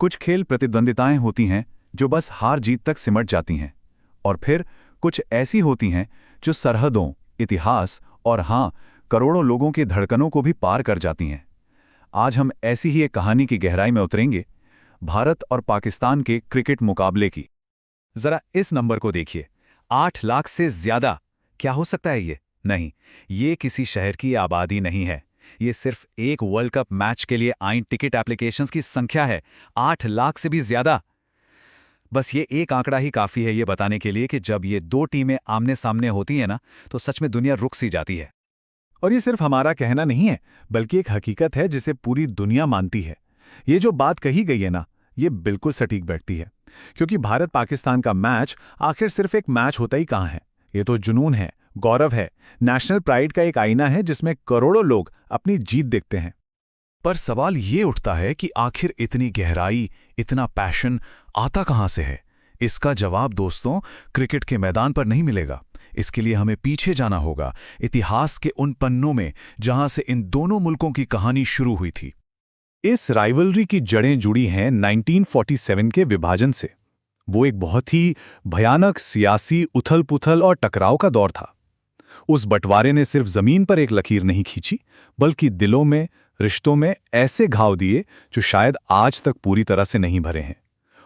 कुछ खेल प्रतिद्वंदिताएं होती हैं जो बस हार जीत तक सिमट जाती हैं, और फिर कुछ ऐसी होती हैं जो सरहदों, इतिहास और हाँ, करोड़ों लोगों की धड़कनों को भी पार कर जाती हैं। आज हम ऐसी ही एक कहानी की गहराई में उतरेंगे, भारत और पाकिस्तान के क्रिकेट मुकाबले की। जरा इस नंबर को देखिए, 8 लाख से ज्यादा। क्या हो सकता है ये? नहीं, ये किसी शहर की आबादी नहीं है। ये सिर्फ एक वर्ल्ड कप मैच के लिए आई टिकट एप्लीकेशंस की संख्या है। 8 लाख से भी ज्यादा। बस ये एक आंकड़ा ही काफी है ये बताने के लिए कि जब ये दो टीमें आमने सामने होती हैं ना, तो सच में दुनिया रुक सी जाती है। और ये सिर्फ हमारा कहना नहीं है, बल्कि एक हकीकत है जिसे पूरी दुनिया मानती है। ये जो बात कही गई है ना, ये बिल्कुल सटीक बैठती है। क्योंकि भारत पाकिस्तान का मैच आखिर सिर्फ एक मैच होता ही कहाँ है। ये तो जुनून है, गौरव है, नेशनल प्राइड का एक आईना है जिसमें करोड़ों लोग अपनी जीत देखते हैं। पर सवाल ये उठता है कि आखिर इतनी गहराई, इतना पैशन आता कहाँ से है? इसका जवाब दोस्तों क्रिकेट के मैदान पर नहीं मिलेगा। इसके लिए हमें पीछे जाना होगा, इतिहास के उन पन्नों में जहां से इन दोनों मुल्कों की कहानी शुरू हुई थी। इस राइवलरी की जड़ें जुड़ी हैं 1947 के विभाजन से। वो एक बहुत ही भयानक सियासी उथल-पुथल और टकराव का दौर था। उस बंटवारे ने सिर्फ जमीन पर एक लकीर नहीं खींची, बल्कि दिलों में, रिश्तों में ऐसे घाव दिए जो शायद आज तक पूरी तरह से नहीं भरे हैं।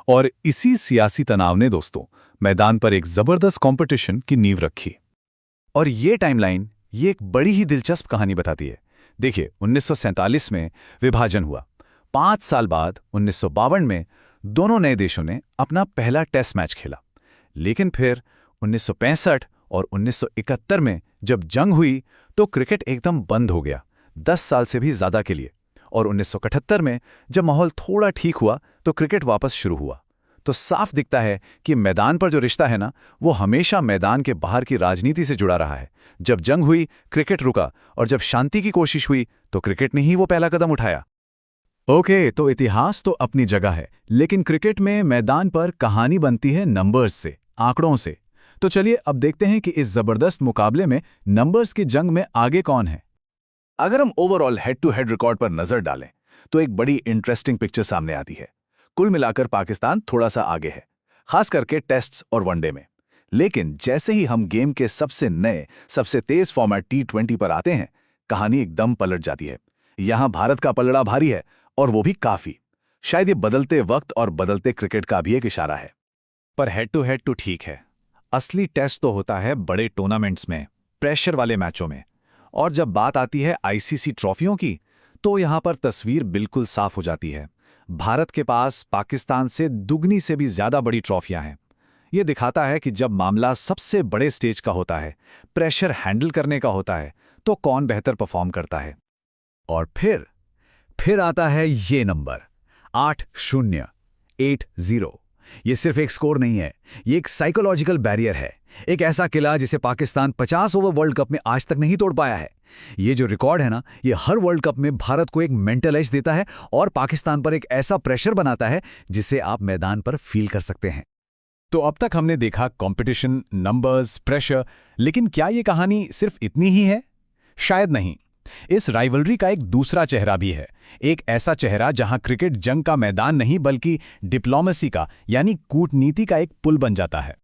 और इसी सियासी तनाव ने दोस्तों मैदान पर एक जबरदस्त कंपटीशन की नींव रखी। और ये टाइमलाइन ये एक बड़ी ही दिलचस्प कहानी बताती है। देखिए, 1947 में विभाजन हुआ। 5 साल बाद 1952 में दोनों नए देशों ने अपना पहला टेस्ट मैच खेला। लेकिन फिर 1965 और 1971 में जब जंग हुई तो क्रिकेट एकदम बंद हो गया, 10 साल से भी ज्यादा के लिए। और 1971 में जब माहौल थोड़ा ठीक हुआ तो क्रिकेट वापस शुरू हुआ। तो साफ दिखता है कि मैदान पर जो रिश्ता है ना, वो हमेशा मैदान के बाहर की राजनीति से जुड़ा रहा है। जब जंग हुई, क्रिकेट रुका, और जब शांति की कोशिश हुई तो क्रिकेट ने ही वो पहला कदम उठाया। ओके, तो इतिहास तो अपनी जगह है, लेकिन क्रिकेट में मैदान पर कहानी बनती है नंबर्स से, आंकड़ों से। तो चलिए अब देखते हैं कि इस जबरदस्त मुकाबले में नंबर्स की जंग में आगे कौन है। अगर हम overall head to head record पर नजर डालें तो एक बड़ी इंटरेस्टिंग पिक्चर सामने आती है। कुल मिलाकर पाकिस्तान थोड़ा सा आगे है, खास करके टेस्ट्स और वनडे में। लेकिन जैसे ही हम गेम के सबसे नए, सबसे तेज फॉर्मेट T20 पर आते हैं, कहानी एकदम पलट जाती है। यहां भारत का पलड़ा भारी है, और वो भी काफी। शायद ये बदलते वक्त और बदलते क्रिकेट का भी एक इशारा है। पर हेड टू हेड तो ठीक है, असली टेस्ट तो होता है बड़े टूर्नामेंट्स में, प्रेशर वाले मैचों में। और जब बात आती है ICC ट्रॉफियों की, तो यहां पर तस्वीर बिल्कुल साफ हो जाती है। भारत के पास पाकिस्तान से दुगनी से भी ज्यादा बड़ी ट्रॉफियां हैं। यह दिखाता है कि जब मामला सबसे बड़े स्टेज का होता है, प्रेशर हैंडल करने का होता है, तो कौन बेहतर परफॉर्म करता है। और फिर आता है ये नंबर 8-0। ये सिर्फ एक स्कोर नहीं है, ये एक साइकोलॉजिकल बैरियर है। एक ऐसा किला जिसे पाकिस्तान 50 ओवर वर्ल्ड कप में आज तक नहीं तोड़ पाया है। ये जो रिकॉर्ड है ना, ये हर वर्ल्ड कप में भारत को एक मेंटल एज देता है और पाकिस्तान पर एक ऐसा प्रेशर बनाता है जिसे आप मैदान पर फील कर सकते हैं। तो अब तक हमने देखा कंपटीशन, नंबर्स, प्रेशर, लेकिन क्या ये कहानी सिर्फ इतनी ही है? शायद नहीं। इस राइवलरी का एक दूसरा चेहरा भी है। एक ऐसा चेहरा जहां क्रिकेट जंग का मैदान नहीं बल्कि डिप्लोमेसी का, यानी कूटनीति का एक पुल बन जाता है।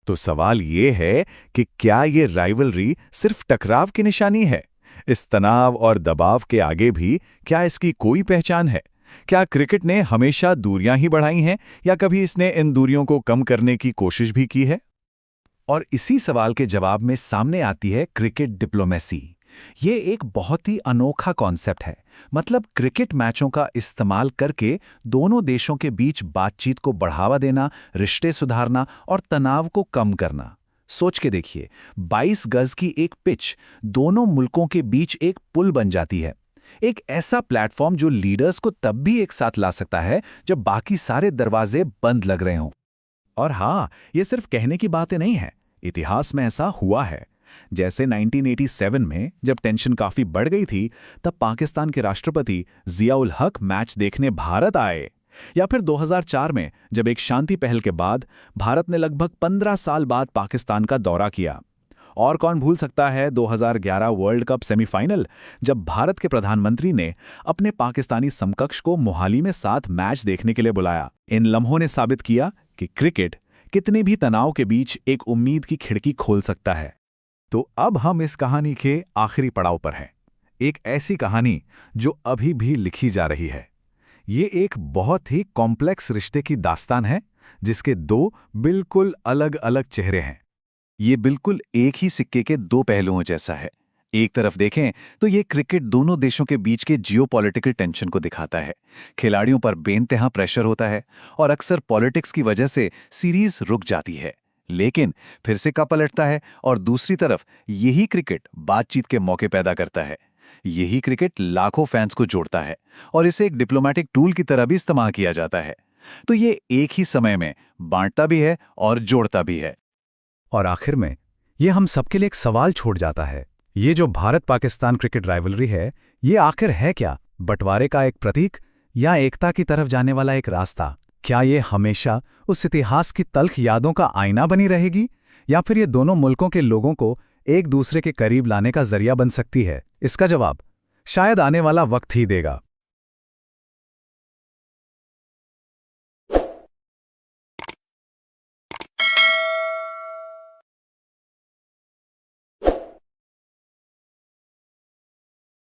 तो सवाल ये है कि क्या ये राइवलरी सिर्फ टकराव की निशानी है? इस तनाव और दबाव के आगे भी क्या इसकी कोई पहचान है? क्या क्रिकेट ने हमेशा दूरियां ही बढ़ाई हैं, या कभी इसने इन दूरियों को कम करने की कोशिश भी की है? और इसी सवाल के जवाब में सामने आती है क्रिकेट डिप्लोमेसी। ये एक बहुत ही अनोखा कॉन्सेप्ट है। मतलब क्रिकेट मैचों का इस्तेमाल करके दोनों देशों के बीच बातचीत को बढ़ावा देना, रिश्ते सुधारना और तनाव को कम करना। सोच के देखिए, 22 गज की एक पिच दोनों मुल्कों के बीच एक पुल बन जाती है। एक ऐसा प्लेटफॉर्म जो लीडर्स को तब भी एक साथ ला सकता है जब बाकी सारे दरवाजे बंद लग रहे हों। और हाँ, ये सिर्फ कहने की बातें नहीं है, इतिहास में ऐसा हुआ है। जैसे 1987 में जब टेंशन काफी बढ़ गई थी, तब पाकिस्तान के राष्ट्रपति जियाउल हक मैच देखने भारत आए। या फिर 2004 में जब एक शांति पहल के बाद भारत ने लगभग 15 साल बाद पाकिस्तान का दौरा किया। और कौन भूल सकता है 2011 वर्ल्ड कप सेमीफाइनल, जब भारत के प्रधानमंत्री ने अपने पाकिस्तानी समकक्ष को मोहाली में साथ मैच देखने के लिए बुलाया। इन लम्हों ने साबित किया कि क्रिकेट कितने भी तनाव के बीच एक उम्मीद की खिड़की खोल सकता है। तो अब हम इस कहानी के आखिरी पड़ाव पर हैं, एक ऐसी कहानी जो अभी भी लिखी जा रही है। ये एक बहुत ही कॉम्प्लेक्स रिश्ते की दास्तान है, जिसके दो बिल्कुल अलग अलग चेहरे हैं। ये बिल्कुल एक ही सिक्के के दो पहलुओं जैसा है। एक तरफ देखें तो ये क्रिकेट दोनों देशों के बीच के जियोपॉलिटिकल टेंशन को दिखाता है। खिलाड़ियों पर बेइंतहा प्रेशर होता है और अक्सर पॉलिटिक्स की वजह से सीरीज रुक जाती है, लेकिन फिर से कप पलटता है। और दूसरी तरफ यही क्रिकेट बातचीत के मौके पैदा करता है। यही क्रिकेट लाखों फैंस को जोड़ता है और इसे एक डिप्लोमेटिक टूल की तरह भी इस्तेमाल किया जाता है। तो ये एक ही समय में बांटता भी है और जोड़ता भी है। और आखिर में ये हम सबके लिए एक सवाल छोड़ जाता है, ये जो भारत पाकिस्तान क्रिकेट राइवलरी है, ये आखिर है क्या? बंटवारे का एक प्रतीक या एकता की तरफ जाने वाला एक रास्ता? क्या ये हमेशा उस इतिहास की तल्ख यादों का आईना बनी रहेगी, या फिर ये दोनों मुल्कों के लोगों को एक दूसरे के करीब लाने का जरिया बन सकती है? इसका जवाब शायद आने वाला वक्त ही देगा।